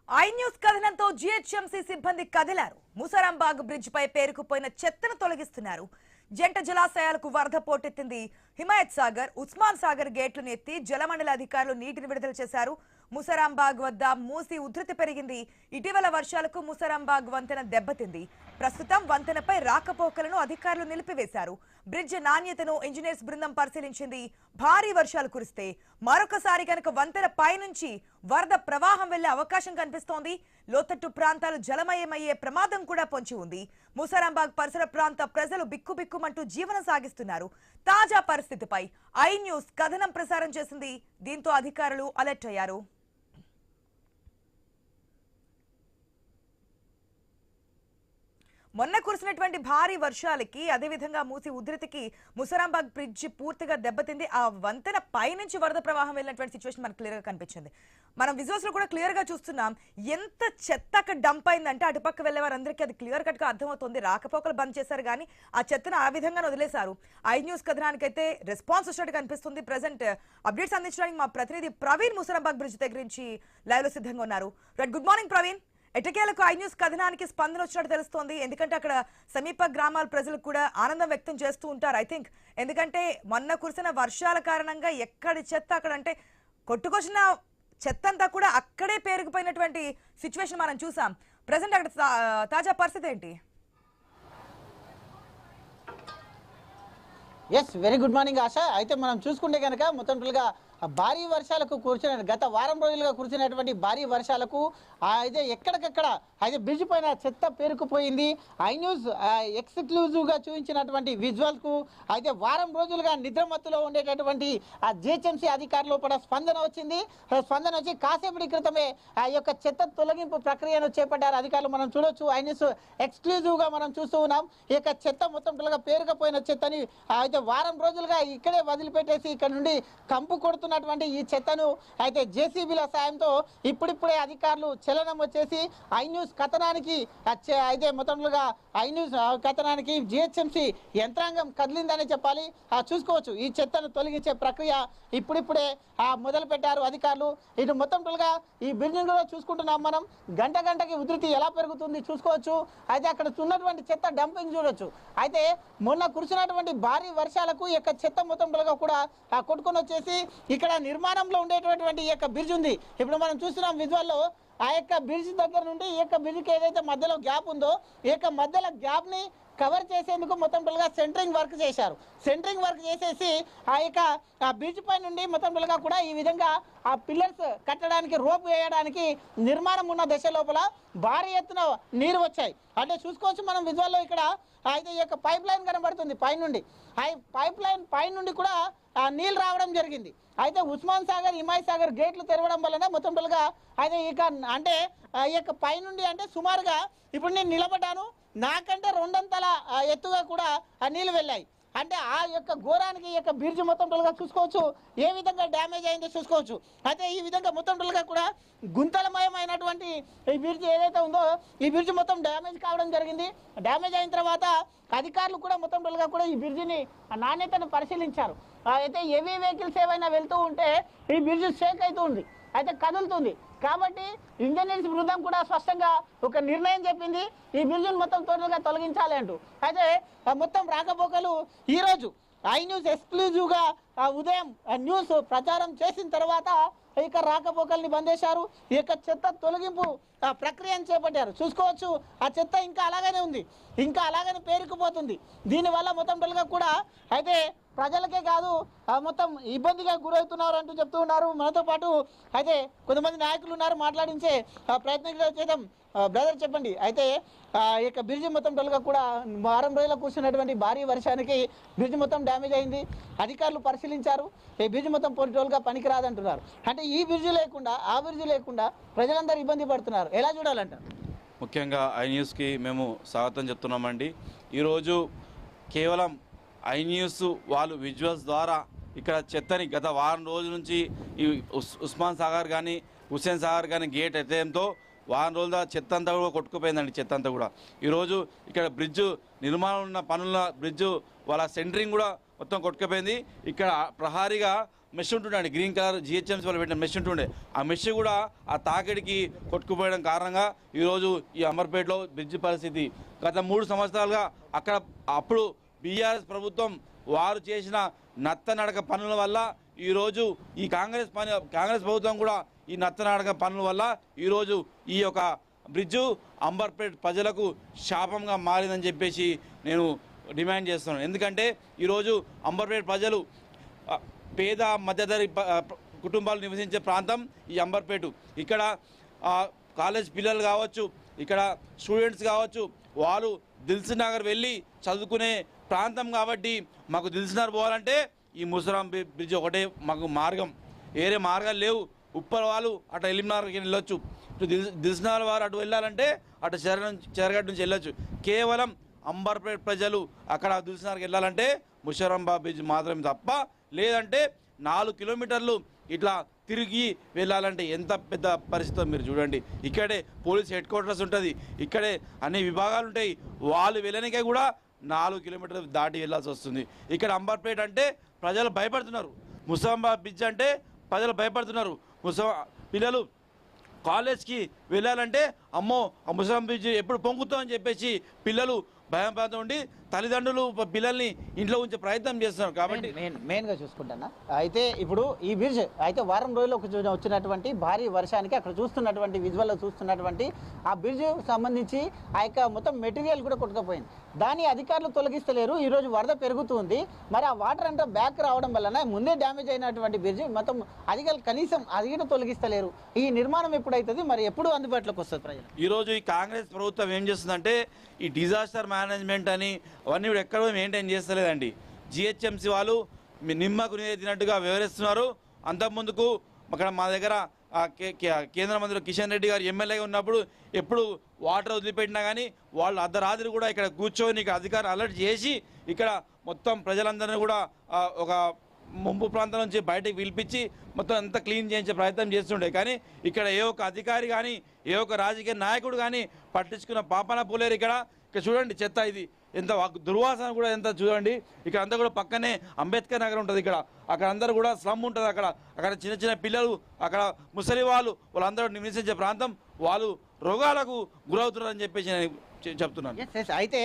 I news కథనంతో GHMC సిబ్బంది కదిలారు. Musarambagh bridge పై పేరుకుపోయిన చెత్తను తొలగిస్తున్నారు. జంట జలాశయాలకు వరద పోటెత్తింది. హిమాయత్ సాగర్, ఉస్మాన్ సాగర్ గేట్లను ఎత్తి జలమండలి అధికారులు నీటిని విడుదల చేశారు. ముసరాంబాగ్ వద్ద మూసి ఉధృతి పెరిగింది. ఇటీవల వర్షాలకు ముసరాంబాగ్ వంతెన దెబ్బతింది. ప్రస్తుతం వంతెనపై రాకపోకలను అధికారులు నిలిపివేశారు. బ్రిడ్జ్ నాణ్యతను ఇంజనీర్స్ బృందం పరిశీలించింది. భారీ వర్షాలు కురిస్తే మరొకసారి కనుక వంతెన పైనుంచి వరద ప్రవాహం వెళ్లే అవకాశం కనిపిస్తోంది. లోతట్టు ప్రాంతాలు జలమయమయ్యే ప్రమాదం కూడా పొంచి ఉంది. ముసరాంబాగ్ పరిసర ప్రాంత ప్రజలు బిక్కుబిక్కుమంటూ జీవనం సాగిస్తున్నారు. తాజా పరిస్థితిపై ఐ న్యూస్ కథనం ప్రసారం చేసింది. దీంతో అధికారులు అలర్ట్ అయ్యారు. మొన్న కురిసినటువంటి భారీ వర్షాలకి అదేవిధంగా మూసి ఉధృతికి ముసరాంబాగ్ బ్రిడ్జ్ పూర్తిగా దెబ్బతింది. ఆ వంతెన పైనుంచి వరద ప్రవాహం వెళ్ళినటువంటి సిచ్యువేషన్ మనకు క్లియర్ గా కనిపించింది. మనం విజువల్స్ లో కూడా క్లియర్ గా చూస్తున్నాం. ఎంత చెత్త అక్కడ డంప్ అయిందంటే అటుపక్క వెళ్లే వారందరికీ అది క్లియర్ కట్ గా అర్థమవుతుంది. రాకపోకలు బంద్ చేశారు కానీ ఆ చెత్తను ఆ విధంగా వదిలేశారు. ఐ న్యూస్ కథనానికైతే రెస్పాన్స్ వచ్చినట్టు కనిపిస్తుంది. ప్రెసెంట్ అప్డేట్స్ అందించడానికి మా ప్రతినిధి ప్రవీణ్ ముసరాంబాగ్ బ్రిడ్జ్ దగ్గర నుంచి లైవ్ లో సిద్ధంగా ఉన్నారు. Good morning Praveen. ఎటకేలకు ఐ న్యూస్ కథనానికి స్పందన వచ్చినట్టు తెలుస్తోంది. ఎందుకంటే అక్కడ సమీప గ్రామాల ప్రజలు కూడా ఆనందం వ్యక్తం చేస్తూ ఉంటారు. ఐ థింక్ ఎందుకంటే మొన్న కురిసిన వర్షాల కారణంగా ఎక్కడి చెత్త అక్కడ అంటే కొట్టుకొచ్చిన చెత్త అంతా కూడా అక్కడే పేరుకుపోయినటువంటి సిచ్యువేషన్ మనం చూసాం. ప్రజెంట్ అక్కడ తాజా పరిస్థితి ఏంటి? ఎస్, వెరీ గుడ్ మార్నింగ్ ఆశ. అయితే మనం చూసుకుంటే కనుక మొత్తంగా భారీ వర్షాలకు గత వారం రోజులుగా కురిసినటువంటి భారీ వర్షాలకు అయితే ఎక్కడికక్కడ అయితే బ్రిడ్జ్ పైన చెత్త పేరుకుపోయింది. ఐ న్యూస్ ఎక్స్క్లూజివ్గా చూపించినటువంటి విజువల్స్కు అయితే వారం రోజులుగా నిద్రమత్తులో ఉండేటటువంటి ఆ జిహెచ్ఎంసీ అధికారులు కూడా స్పందన వచ్చింది. స్పందన వచ్చి కాసేపటి క్రితమే ఆ యొక్క చెత్త తొలగింపు ప్రక్రియను చేపట్టారు అధికారులు. మనం చూడొచ్చు, ఐ న్యూస్ ఎక్స్క్లూజివ్గా మనం చూస్తూ ఉన్నాం. ఈ యొక్క చెత్త మొత్తం పేరుకుపోయిన చెత్తని అయితే వారం రోజులుగా ఇక్కడే వదిలిపెట్టేసి ఇక్కడ నుండి కంపు కొడుతున్నటువంటి ఈ చెత్తను అయితే జేసీబీల సాయంతో ఇప్పుడిప్పుడే అధికారులు చలనం వచ్చేసి ఐ న్యూస్ కథనానికి అయితే మొత్తంగా ఐ న్యూస్ కథనానికి జిహెచ్ఎంసీ యంత్రాంగం కదిలిందని చెప్పాలి. చూసుకోవచ్చు, ఈ చెత్తను తొలగించే ప్రక్రియ ఇప్పుడిప్పుడే మొదలు పెట్టారు అధికారులు. ఇటు మొత్తంగా ఈ బిల్డింగ్ లో చూసుకుంటున్నాం మనం. గంటకి ఉధృతి ఎలా పెరుగుతుంది చూసుకోవచ్చు. అయితే అక్కడ ఉన్నటువంటి చెత్త డంపింగ్ చూడొచ్చు. అయితే మొన్న కురిసినటువంటి భారీ వర్షాలకు ఈ యొక్క చెత్త మొత్తంగా కూడా కొట్టుకొని వచ్చేసి ఇక్కడ నిర్మాణంలో ఉండేటటువంటి ఈ యొక్క బ్రిడ్జ్ ఉంది. ఇప్పుడు మనం చూస్తున్నాం విజువల్లో. ఆ యొక్క బ్రిడ్జ్ దగ్గర నుండి ఈ యొక్క బ్రిడ్జ్కి ఏదైతే మధ్యలో గ్యాప్ ఉందో ఈ యొక్క మధ్యలో గ్యాప్ని కవర్ చేసేందుకు మొత్తంగా సెంటరింగ్ వర్క్ చేశారు. సెంటరింగ్ వర్క్ చేసేసి ఆ యొక్క బ్రిడ్జ్ పై నుండి మొత్తంగా కూడా ఈ విధంగా ఆ పిల్లర్స్ కట్టడానికి, రోప్ వేయడానికి నిర్మాణం ఉన్న దశ లోపల భారీ ఎత్తున నీరు వచ్చాయి. అంటే చూసుకోవచ్చు మనం విజువల్లో. ఇక్కడ అయితే ఈ యొక్క పైప్ లైన్ కనబడుతుంది పైనుండి. ఆ పైప్ లైన్ పైనుండి కూడా నీళ్ళు రావడం జరిగింది. అయితే ఉస్మాన్ సాగర్, హిమాయత్ సాగర్ గేట్లు తెరవడం వలన మొత్తంగా అయితే ఇక అంటే ఈ యొక్క పైనుండి అంటే సుమారుగా ఇప్పుడు నేను నిలబడ్డాను, నాకంటే 2 ఎత్తుగా కూడా ఆ నీళ్ళు వెళ్ళాయి. అంటే ఆ యొక్క ఘోరానికి ఈ యొక్క బ్రిడ్జ్ మొత్తంగా చూసుకోవచ్చు ఏ విధంగా డ్యామేజ్ అయిందో చూసుకోవచ్చు. అయితే ఈ విధంగా మొత్తంగా కూడా గుంతలమయమైనటువంటి ఈ బ్రిడ్జ్ ఏదైతే ఉందో ఈ బ్రిడ్జ్ మొత్తం డ్యామేజ్ కావడం జరిగింది. డ్యామేజ్ అయిన తర్వాత అధికారులు కూడా మొత్తంగా కూడా ఈ బ్రిడ్జిని నాణ్యతను పరిశీలించారు. అయితే హెవీ వెహికల్స్ ఏవైనా వెళ్తూ ఉంటే ఈ బ్రిడ్జ్ షేక్ అవుతుంది, అయితే కదులుతుంది. కాబట్టి ఇంజనీర్స్ బృందం కూడా స్పష్టంగా ఒక నిర్ణయం చెప్పింది, ఈ బ్రిడ్జిని మొత్తం త్వరగా తొలగించాలి అంటూ. అయితే మొత్తం రాకపోకలు ఈరోజు ఐ న్యూస్ ఎక్స్క్లూజివ్గా ఉదయం న్యూస్ ప్రచారం చేసిన తర్వాత ఇక రాకపోకల్ని బంద్ చేశారు. ఈ యొక్క చెత్త తొలగింపు ప్రక్రియను చేపట్టారు. చూసుకోవచ్చు, ఆ చెత్త ఇంకా అలాగనే ఉంది, ఇంకా అలాగనే పేరుకుపోతుంది. దీనివల్ల మొత్తంగా కూడా అయితే ప్రజలకే కాదు మొత్తం ఇబ్బందిగా గురవుతున్నారు అంటూ చెప్తూ ఉన్నారు. మనతో పాటు అయితే కొంతమంది నాయకులు ఉన్నారు, మాట్లాడించే ప్రయత్నం చేద్దాం. బ్రదర్ చెప్పండి, అయితే ఈ యొక్క బ్రిడ్జ్ మొత్తం కూడా వారం రోజుల కూర్చున్నటువంటి భారీ వర్షానికి బ్రిడ్జ్ మొత్తం డ్యామేజ్ అయింది. అధికారులు పరిశీలించారు, ఈ బ్రిడ్జ్ మొత్తం టోల్గా పనికిరాదంటున్నారు. అంటే ఈ బ్రిడ్జ్ లేకుండా ఆ బ్రిడ్జ్ లేకుండా ప్రజలందరూ ఇబ్బంది పడుతున్నారు. ఎలా చూడాలంట? ముఖ్యంగా ఐ న్యూస్కి మేము స్వాగతం చెప్తున్నామండి. ఈరోజు కేవలం ఐ న్యూస్ వాళ్ళు విజువల్స్ ద్వారా ఇక్కడ చెత్తని గత వారం రోజుల నుంచి ఈ ఉస్మాన్ సాగర్ కానీ హుస్సేన్ సాగర్ కానీ గేట్ ఎత్తేయడంతో వారం రోజుల చెత్త అంతా కూడా కొట్టుకుపోయిందండి. చెత్త అంతా కూడా ఈరోజు ఇక్కడ బ్రిడ్జ్ నిర్మాణం ఉన్న పనుల బ్రిడ్జ్ వాళ్ళ సెంటరింగ్ కూడా మొత్తం కొట్టుకుపోయింది. ఇక్కడ ప్రహారీగా మెష్ ఉంటుండే, గ్రీన్ కలర్ జిహెచ్ఎంసీ వాళ్ళు పెట్టిన మెష్ ఉంటుండే. ఆ మెష్ కూడా ఆ తాకిడికి కొట్టుకుపోయడం కారణంగా ఈరోజు ఈ అంబర్పేటలో బ్రిడ్జి పరిస్థితి. గత 3 సంవత్సరాలుగా అక్కడ అప్పుడు బీఆర్ఎస్ ప్రభుత్వం వారు చేసిన నత్తనడక పనుల వల్ల ఈరోజు ఈ కాంగ్రెస్ ప్రభుత్వం కూడా ఈ నత్తనడక పనుల వల్ల ఈరోజు ఈ యొక్క బ్రిడ్జు అంబర్పేట్ ప్రజలకు శాపంగా మారిందని చెప్పేసి నేను డిమాండ్ చేస్తున్నాను. ఎందుకంటే ఈరోజు అంబర్పేట్ ప్రజలు పేద మధ్యతరగతి కుటుంబాలు నివసించే ప్రాంతం ఈ అంబర్పేట. ఇక్కడ కాలేజ్ పిల్లలు కావచ్చు, ఇక్కడ స్టూడెంట్స్ కావచ్చు, వాళ్ళు దిల్సుఖ్ నగర్ వెళ్ళి చదువుకునే ప్రాంతం కాబట్టి మాకు దిల్సుఖ్ నగర్ పోవాలంటే ఈ ముసరాం బ్రిడ్జ్ ఒకటే మాకు మార్గం, వేరే మార్గాలు లేవు. ఉప్పర్ వాళ్ళు అటు ఎలిమినార్కి వెళ్ళొచ్చు, ఇటు దిల్సుఖ్ నగర్ వారు అటు వెళ్ళాలంటే అటు చెరగట్టు నుంచి వెళ్ళొచ్చు. కేవలం అంబర్పేట ప్రజలు అక్కడ దిల్సుఖ్ నగర్కి వెళ్ళాలంటే ముషరాంబాగ్ బ్రిడ్జ్ మాత్రమే తప్ప, లేదంటే 4 కిలోమీటర్లు ఇట్లా తిరిగి వెళ్ళాలంటే ఎంత పెద్ద పరిస్థితి మీరు చూడండి. ఇక్కడే పోలీస్ హెడ్ క్వార్టర్స్ ఉంటుంది, ఇక్కడే అన్ని విభాగాలు ఉంటాయి. వాళ్ళు వెళ్ళనికే కూడా 4 కిలోమీటర్లు దాటి వెళ్ళాల్సి వస్తుంది. ఇక్కడ అంబర్పేట అంటే ప్రజలు భయపడుతున్నారు, ముషరాంబాగ్ బ్రిడ్జ్ అంటే ప్రజలు భయపడుతున్నారు. పిల్లలు కాలేజ్కి వెళ్ళాలంటే అమ్మో ఆ ముషరాంబాగ్ బ్రిడ్జ్ ఎప్పుడు పొంగుతామని చెప్పేసి పిల్లలు భయం ఉండి తల్లిదండ్రులు పిల్లల్ని ఇంట్లో ఉంచే ప్రయత్నం చేస్తున్నారు. కాబట్టి మెయిన్గా చూసుకుంటానా అయితే ఇప్పుడు ఈ బ్రిడ్జ్ అయితే వారం రోజుల్లో వచ్చినటువంటి భారీ వర్షానికి అక్కడ చూస్తున్నటువంటి విజువల్లో చూస్తున్నటువంటి ఆ బ్రిడ్జ్ సంబంధించి ఆ యొక్క మొత్తం మెటీరియల్ కూడా కొట్టుకుపోయింది. దాన్ని అధికారులు తొలగిస్తలేరు. ఈరోజు వరద పెరుగుతుంది, మరి ఆ వాటర్ అంతా బ్యాక్ రావడం వలన ముందే డ్యామేజ్ అయినటువంటి బ్రిడ్జ్ మొత్తం అధికారులు కనీసం అది కూడా తొలగిస్తలేరు. ఈ నిర్మాణం ఎప్పుడైతుంది, మరి ఎప్పుడు అందుబాటులోకి వస్తుంది ప్రజలు? ఈరోజు ఈ కాంగ్రెస్ ప్రభుత్వం ఏం చేస్తుందంటే ఈ డిజాస్టర్ మేనేజ్మెంట్ అని అవన్నీ కూడా ఎక్కడో మెయింటైన్ చేస్తలేదండి. జిహెచ్ఎంసీ వాళ్ళు నిమ్మకు నీరు తిన్నట్టుగా వివరిస్తున్నారు. అంతకుముందుకు అక్కడ మా దగ్గర కేంద్ర మంత్రి కిషన్ రెడ్డి గారు ఎమ్మెల్యేగా ఉన్నప్పుడు ఎప్పుడు వాటర్ వదిలిపెట్టినా కానీ వాళ్ళు అర్ధరాత్రి కూడా ఇక్కడ కూర్చొని ఇక్కడ అధికారులు అలర్ట్ చేసి ఇక్కడ మొత్తం ప్రజలందరినీ కూడా ఒక ముంపు ప్రాంతం నుంచి బయటకు పిలిపించి మొత్తం అంతా క్లీన్ చేయించే ప్రయత్నం చేస్తుండే. కానీ ఇక్కడ ఏ ఒక్క అధికారి కానీ ఏ ఒక్క రాజకీయ నాయకుడు కానీ పట్టించుకున్న పాపన పోలేరు. ఇక్కడ చూడండి చెత్త, ఇది ఎంత దుర్వాసన కూడా ఎంత చూడండి. ఇక్కడ అంతా కూడా పక్కనే అంబేద్కర్ నగర్ ఉంటుంది, ఇక్కడ అక్కడ అందరూ కూడా స్లమ్ ఉంటుంది. అక్కడ చిన్న చిన్న పిల్లలు, అక్కడ ముసలి వాళ్ళందరూ నివసించే ప్రాంతం, వాళ్ళు రోగాలకు గురవుతున్నారని చెప్పేసి నేను చెప్తున్నాను. అయితే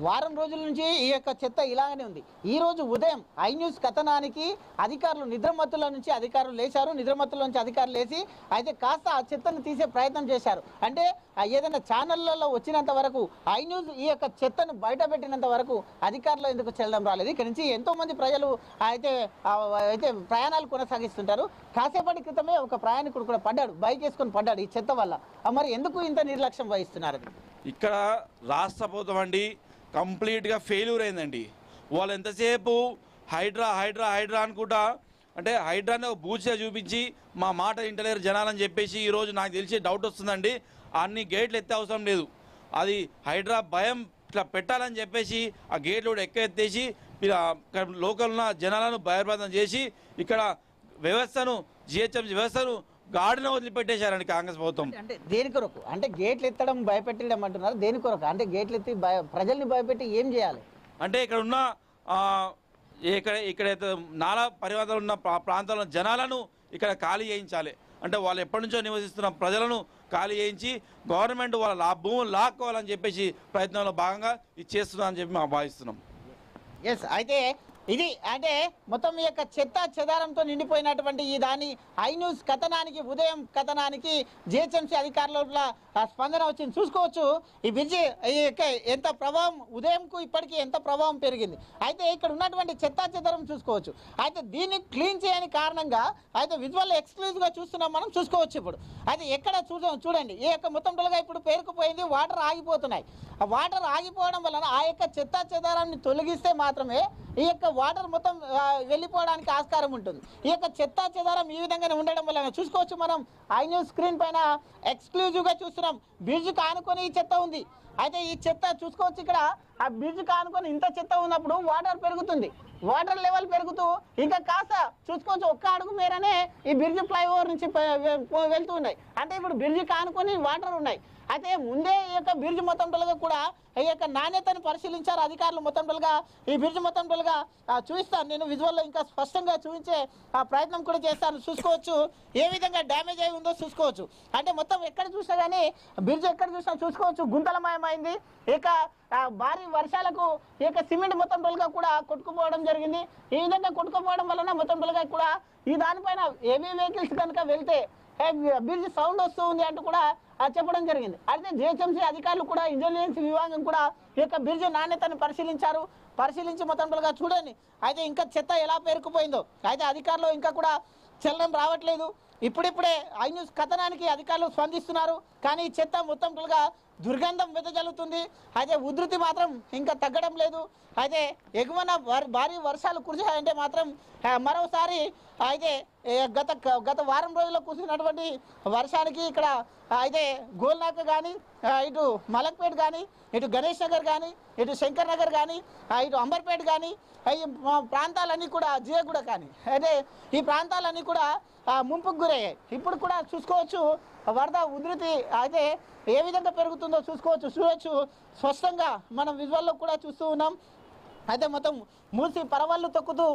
వారం రోజుల నుంచి ఈ యొక్క చెత్త ఇలాగనే ఉంది. ఈ రోజు ఉదయం ఐ న్యూస్ కథనానికి అధికారులు నిద్రమత్తుల నుంచి అధికారులు లేచారు. నిద్రమత్తుల నుంచి అధికారులు లేచి అయితే కాస్త ఆ చెత్తను తీసే ప్రయత్నం చేశారు. అంటే ఏదైనా ఛానళ్లలో వచ్చినంత వరకు ఐ న్యూస్ ఈ యొక్క చెత్తను బయట పెట్టినంత వరకు అధికారులు ఎందుకు చెల్లడం రాలేదు. ఇక్కడ నుంచి ఎంతో మంది ప్రజలు అయితే ప్రయాణాలు కొనసాగిస్తుంటారు. కాసేపటి క్రితమే ఒక ప్రయాణికుడు కూడా పడ్డాడు, బైక్ వేసుకొని పడ్డాడు ఈ చెత్త వల్ల. మరి ఎందుకు ఇంత నిర్లక్ష్యం వహిస్తున్నారు? ఇక్కడ రాష్ట్ర ప్రభుత్వం అండి కంప్లీట్గా ఫెయిల్యూర్ అయిందండి. వాళ్ళు ఎంతసేపు హైడ్రా అనుకుంటా, అంటే హైడ్రాని బూచిగా చూపించి మా మాట ఇంటలేరు జనాలని చెప్పేసి ఈరోజు నాకు తెలిసి డౌట్ వస్తుందండి. అన్ని గేట్లు ఎత్తే అవసరం లేదు, అది హైడ్రా భయం ఇట్లా పెట్టాలని చెప్పేసి ఆ గేట్లు కూడా ఎత్తేసి లోకల్ ఉన్న జనాలను భయప్రాంతం చేసి ఇక్కడ వ్యవస్థను జిహెచ్ఎంసీ వ్యవస్థను గాడిన వదిలిపెట్టేశారండి కాంగ్రెస్ ప్రభుత్వం. అంటే దేని కొరకు? అంటే గేట్లు ఎత్తడం భయపెట్టడం అంటున్నారు, దేని కొరకు? అంటే గేట్లు ఎత్తి ప్రజల్ని భయపెట్టి ఏం చేయాలి అంటే ఇక్కడ ఉన్న ఇక్కడైతే నాలా పరివాదాలు ఉన్న ప్రాంతాల జనాలను ఇక్కడ ఖాళీ చేయించాలి. అంటే వాళ్ళు ఎప్పటి నుంచో నివసిస్తున్న ప్రజలను ఖాళీ చేయించి గవర్నమెంట్ వాళ్ళ భూములు లాక్కోవాలని చెప్పేసి ప్రయత్నంలో భాగంగా ఇది చేస్తుందని చెప్పి మేము భావిస్తున్నాం. అయితే ఇది అంటే మొత్తం ఈ యొక్క చెత్త చెదారంతో నిండిపోయినటువంటి ఈ దాని ఐ న్యూస్ కథనానికి ఉదయం కథనానికి జిహెచ్ఎంసీ అధికారుల స్పందన వచ్చింది. చూసుకోవచ్చు ఈ బ్రిడ్జి ఎంత ప్రభావం ఉదయంకు ఇప్పటికీ ఎంత ప్రభావం పెరిగింది. అయితే ఇక్కడ ఉన్నటువంటి చెత్త చెదారం చూసుకోవచ్చు. అయితే దీన్ని క్లీన్ చేయని కారణంగా అయితే విజువల్ ఎక్స్క్లూజివ్గా చూస్తున్నాం మనం, చూసుకోవచ్చు. ఇప్పుడు అయితే ఎక్కడ చూడండి ఈ యొక్క మొత్తం టోల్గా ఇప్పుడు పేరుకుపోయింది, వాటర్ ఆగిపోతున్నాయి. ఆ వాటర్ ఆగిపోవడం వలన ఆ యొక్క చెత్త చెదారాన్ని తొలగిస్తే మాత్రమే ఈ యొక్క వాటర్ మొత్తం వెళ్ళిపోవడానికి ఆస్కారం ఉంటుంది. ఈ యొక్క చెత్త చెదారం ఈ విధంగానే ఉండడం వల్ల చూసుకోవచ్చు మనం ఐ న్యూస్ స్క్రీన్ పైన ఎక్స్క్లూజివ్గా చూస్తున్నాం. బ్రిడ్జ్ కానుకొని ఈ చెత్త ఉంది. అయితే ఈ చెత్త చూసుకోవచ్చు, ఇక్కడ ఆ బ్రిడ్జ్ కానుకొని ఇంత చెత్త ఉన్నప్పుడు వాటర్ పెరుగుతుంది, వాటర్ లెవెల్ పెరుగుతూ ఇంకా కాస్త చూసుకోవచ్చు ఒక్క అడుగు మేరనే ఈ బ్రిడ్జ్ ఫ్లైఓవర్ నుంచి వెళ్తూ ఉన్నాయి. అంటే ఇప్పుడు బ్రిడ్జ్ కానుకొని వాటర్ ఉన్నాయి. అయితే ముందే ఈ యొక్క బ్రిడ్జ్ మొత్తం టోల్గా కూడా ఈ యొక్క నాణ్యతను పరిశీలించారు అధికారులు. మొత్తం టోల్గా ఈ బ్రిడ్జ్ మొత్తం టోల్గా చూపిస్తాను నేను విజువల్లో, ఇంకా స్పష్టంగా చూపించే ప్రయత్నం కూడా చేస్తాను. చూసుకోవచ్చు ఏ విధంగా డ్యామేజ్ అయి ఉందో చూసుకోవచ్చు. అంటే మొత్తం ఎక్కడ చూసినా కానీ బ్రిడ్జ్ ఎక్కడ చూసినా చూసుకోవచ్చు గుంతలమయమైంది. ఇక భారీ వర్షాలకు ఈ యొక్క సిమెంట్ మొత్తం టోల్గా కూడా కొట్టుకుపోవడం జరిగింది. ఈ విధంగా కొట్టుకుపోవడం వలన మొత్తం టోల్గా కూడా ఈ దానిపైన హెవీ వెహికల్స్ కనుక వెళ్తే బ్రిడ్జ్ సౌండ్ వస్తూ ఉంది అంటూ కూడా చెప్పడం జరిగింది. అయితే జిహెచ్ఎంసీ అధికారులు కూడా ఇంజనీరింగ్ విభాగం కూడా ఈ యొక్క బ్రిడ్జ్ నాణ్యతను పరిశీలించి మొత్తం టోల్గా చూడండి. అయితే ఇంకా చెత్త ఎలా పేరుకుపోయిందో. అయితే అధికారులు ఇంకా కూడా చలనం రావట్లేదు. ఇప్పుడిప్పుడే ఐ న్యూస్ కథనానికి అధికారులు స్పందిస్తున్నారు. కానీ చెత్త మొత్తం టోల్గా దుర్గంధం వెదజల్లుతుంది. అయితే ఉధృతి మాత్రం ఇంకా తగ్గడం లేదు. అయితే ఎగువన భారీ వర్షాలు కురిశాయంటే మాత్రం మరోసారి అయితే గత వారం రోజుల్లో కురిసినటువంటి వర్షానికి ఇక్కడ అయితే గోల్నాక కానీ, ఇటు మలక్పేట్ కానీ, ఇటు గణేష్ నగర్ కానీ, ఇటు శంకర్ నగర్ కానీ, ఇటు అంబర్పేట్ కానీ, ఈ ప్రాంతాలన్నీ కూడా జియగూడ కానీ, అయితే ఈ ప్రాంతాలన్నీ కూడా ముంపుకు గురయ్యాయి. ఇప్పుడు కూడా చూసుకోవచ్చు వరద ఉధృతి అయితే ఏ విధంగా పెరుగుతుందో చూడొచ్చు స్పష్టంగా మనం విజువల్లో కూడా చూస్తూ ఉన్నాం. అయితే మొత్తం మూసి పరవళ్ళు తొక్కుతూ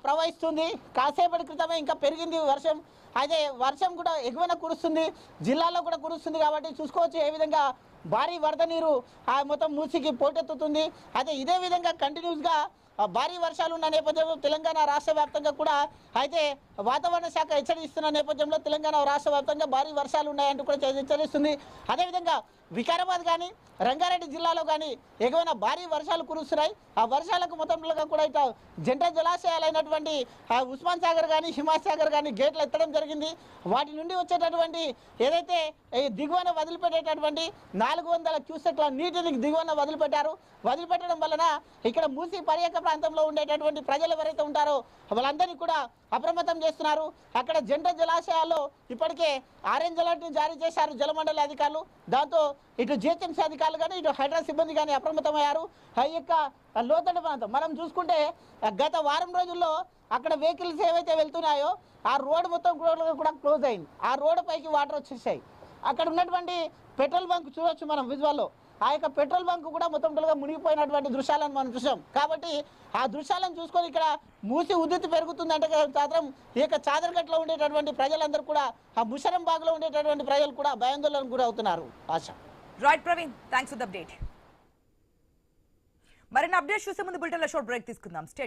ప్రవహిస్తుంది. కాసేపటి క్రితమే ఇంకా పెరిగింది వర్షం. అయితే వర్షం కూడా ఎగువన కురుస్తుంది, జిల్లాలో కూడా కురుస్తుంది. కాబట్టి చూసుకోవచ్చు ఏ విధంగా భారీ వరద నీరు మొత్తం మూసికి పోటెత్తుతుంది. అయితే ఇదే విధంగా కంటిన్యూస్గా భారీ వర్షాలు ఉన్న నేపథ్యంలో తెలంగాణ రాష్ట్ర వ్యాప్తంగా కూడా అయితే వాతావరణ శాఖ హెచ్చరిస్తున్న నేపథ్యంలో తెలంగాణ రాష్ట్ర వ్యాప్తంగా భారీ వర్షాలు ఉన్నాయంటూ కూడా హెచ్చరిస్తుంది. అదేవిధంగా వికారాబాద్ కానీ, రంగారెడ్డి జిల్లాలో కానీ ఎగువన భారీ వర్షాలు కురుస్తున్నాయి. ఆ వర్షాలకు మొత్తంలో కూడా ఇట్లా జంట జలాశయాలైనటువంటి ఉస్మాన్ సాగర్ కానీ, హిమాయత్ సాగర్ కానీ గేట్లు ఎత్తడం జరిగింది. వాటి నుండి వచ్చేటటువంటి ఏదైతే ఈ దిగువన వదిలిపెట్టేటటువంటి 400 క్యూసెక్ల నీటిని దిగువన వదిలిపెట్టడం వలన ఇక్కడ మూసి పర్యాక ప్రాంతంలో ఉండేటటువంటి ప్రజలు ఎవరైతే ఉంటారో వాళ్ళందరినీ కూడా అప్రమత్తం చేస్తున్నారు. అక్కడ జంట జలాశయాల్లో ఇప్పటికే ఆరెంజ్ అలర్ట్ని జారీ చేశారు జలమండలి అధికారులు. దాంతో ఇటు జిహెచ్ఎంసీ అధికారులు కానీ, ఇటు హైడ్రా సిబ్బంది కానీ అప్రమత్తమయ్యారు. ఆ యొక్క లోతట్టు ప్రాంతం మనం చూసుకుంటే గత వారం రోజుల్లో అక్కడ వెహికల్స్ ఏవైతే వెళ్తున్నాయో ఆ రోడ్డు మొత్తం కూడా క్లోజ్ అయింది. ఆ రోడ్డు పైకి వాటర్ వచ్చేసాయి. అక్కడ ఉన్నటువంటి పెట్రోల్ బంక్ చూడొచ్చు మనం విజువల్లో. ఆ యొక్క పెట్రోల్ బంక్ కూడా మొత్తం టోల్గా మునిగిపోయినటువంటి దృశ్యాలను మనం చూసాం. కాబట్టి ఆ దృశ్యాలను చూసుకొని ఇక్కడ మూసి ఉధృతి పెరుగుతుందంటే మాత్రం ఈ యొక్క చాదర్గట్లో ఉండేటటువంటి ప్రజలందరూ కూడా, ఆ ముషరంబాగ్లో ఉండేటటువంటి ప్రజలు కూడా భయాందోళనకు గురవుతున్నారు. Asha. Right Praveen, thanks for the update. మరిన్ని అప్డేట్స్ చూసే ముందు బులెటిన్లో షార్ట్ బ్రేక్ తీసుకుందాం. స్టే